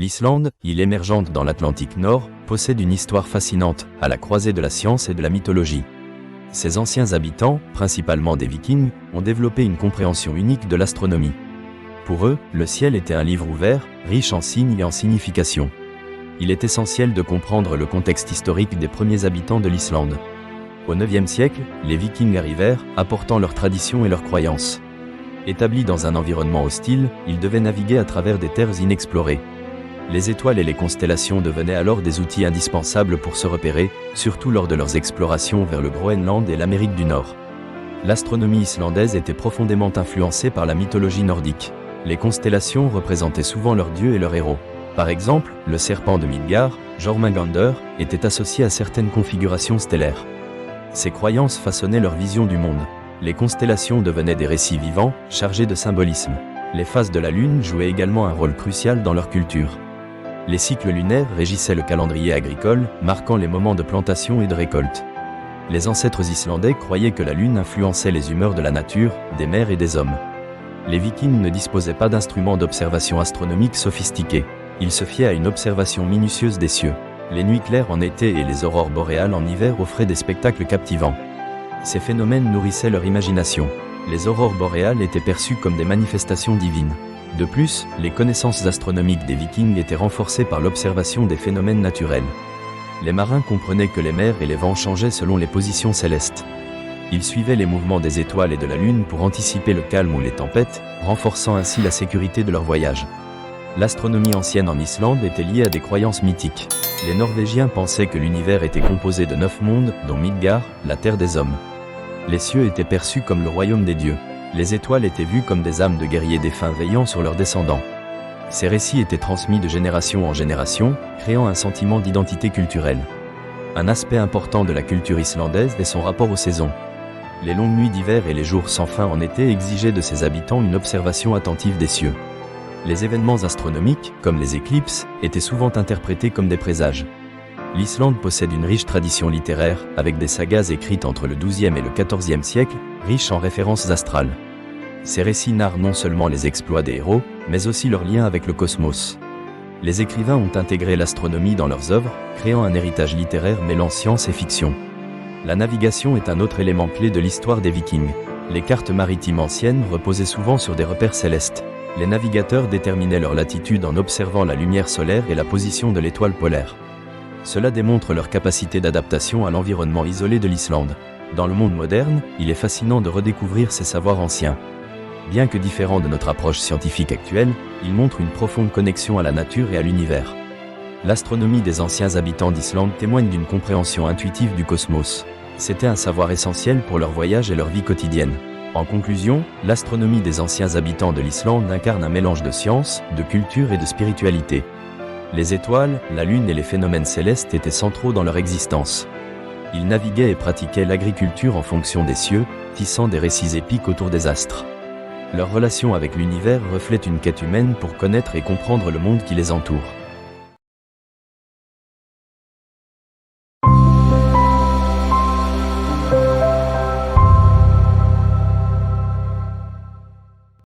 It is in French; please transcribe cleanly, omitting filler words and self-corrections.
L'Islande, île émergente dans l'Atlantique Nord, possède une histoire fascinante, à la croisée de la science et de la mythologie. Ses anciens habitants, principalement des Vikings, ont développé une compréhension unique de l'astronomie. Pour eux, le ciel était un livre ouvert, riche en signes et en significations. Il est essentiel de comprendre le contexte historique des premiers habitants de l'Islande. Au IXe siècle, les Vikings arrivèrent, apportant leurs traditions et leurs croyances. Établis dans un environnement hostile, ils devaient naviguer à travers des terres inexplorées. Les étoiles et les constellations devenaient alors des outils indispensables pour se repérer, surtout lors de leurs explorations vers le Groenland et l'Amérique du Nord. L'astronomie islandaise était profondément influencée par la mythologie nordique. Les constellations représentaient souvent leurs dieux et leurs héros. Par exemple, le serpent de Midgard, Jormungandr, était associé à certaines configurations stellaires. Ces croyances façonnaient leur vision du monde. Les constellations devenaient des récits vivants, chargés de symbolisme. Les phases de la Lune jouaient également un rôle crucial dans leur culture. Les cycles lunaires régissaient le calendrier agricole, marquant les moments de plantation et de récolte. Les ancêtres islandais croyaient que la Lune influençait les humeurs de la nature, des mers et des hommes. Les Vikings ne disposaient pas d'instruments d'observation astronomique sophistiqués. Ils se fiaient à une observation minutieuse des cieux. Les nuits claires en été et les aurores boréales en hiver offraient des spectacles captivants. Ces phénomènes nourrissaient leur imagination. Les aurores boréales étaient perçues comme des manifestations divines. De plus, les connaissances astronomiques des Vikings étaient renforcées par l'observation des phénomènes naturels. Les marins comprenaient que les mers et les vents changeaient selon les positions célestes. Ils suivaient les mouvements des étoiles et de la Lune pour anticiper le calme ou les tempêtes, renforçant ainsi la sécurité de leur voyage. L'astronomie ancienne en Islande était liée à des croyances mythiques. Les Norvégiens pensaient que l'univers était composé de 9 mondes, dont Midgard, la terre des hommes. Les cieux étaient perçus comme le royaume des dieux. Les étoiles étaient vues comme des âmes de guerriers défunts veillant sur leurs descendants. Ces récits étaient transmis de génération en génération, créant un sentiment d'identité culturelle. Un aspect important de la culture islandaise est son rapport aux saisons. Les longues nuits d'hiver et les jours sans fin en été exigeaient de ses habitants une observation attentive des cieux. Les événements astronomiques, comme les éclipses, étaient souvent interprétés comme des présages. L'Islande possède une riche tradition littéraire, avec des sagas écrites entre le XIIe et le XIVe siècle, riches en références astrales. Ces récits narrent non seulement les exploits des héros, mais aussi leurs liens avec le cosmos. Les écrivains ont intégré l'astronomie dans leurs œuvres, créant un héritage littéraire mêlant science et fiction. La navigation est un autre élément clé de l'histoire des Vikings. Les cartes maritimes anciennes reposaient souvent sur des repères célestes. Les navigateurs déterminaient leur latitude en observant la lumière solaire et la position de l'étoile polaire. Cela démontre leur capacité d'adaptation à l'environnement isolé de l'Islande. Dans le monde moderne, il est fascinant de redécouvrir ces savoirs anciens. Bien que différents de notre approche scientifique actuelle, ils montrent une profonde connexion à la nature et à l'univers. L'astronomie des anciens habitants d'Islande témoigne d'une compréhension intuitive du cosmos. C'était un savoir essentiel pour leur voyage et leur vie quotidienne. En conclusion, l'astronomie des anciens habitants de l'Islande incarne un mélange de science, de culture et de spiritualité. Les étoiles, la Lune et les phénomènes célestes étaient centraux dans leur existence. Ils naviguaient et pratiquaient l'agriculture en fonction des cieux, tissant des récits épiques autour des astres. Leur relation avec l'univers reflète une quête humaine pour connaître et comprendre le monde qui les entoure.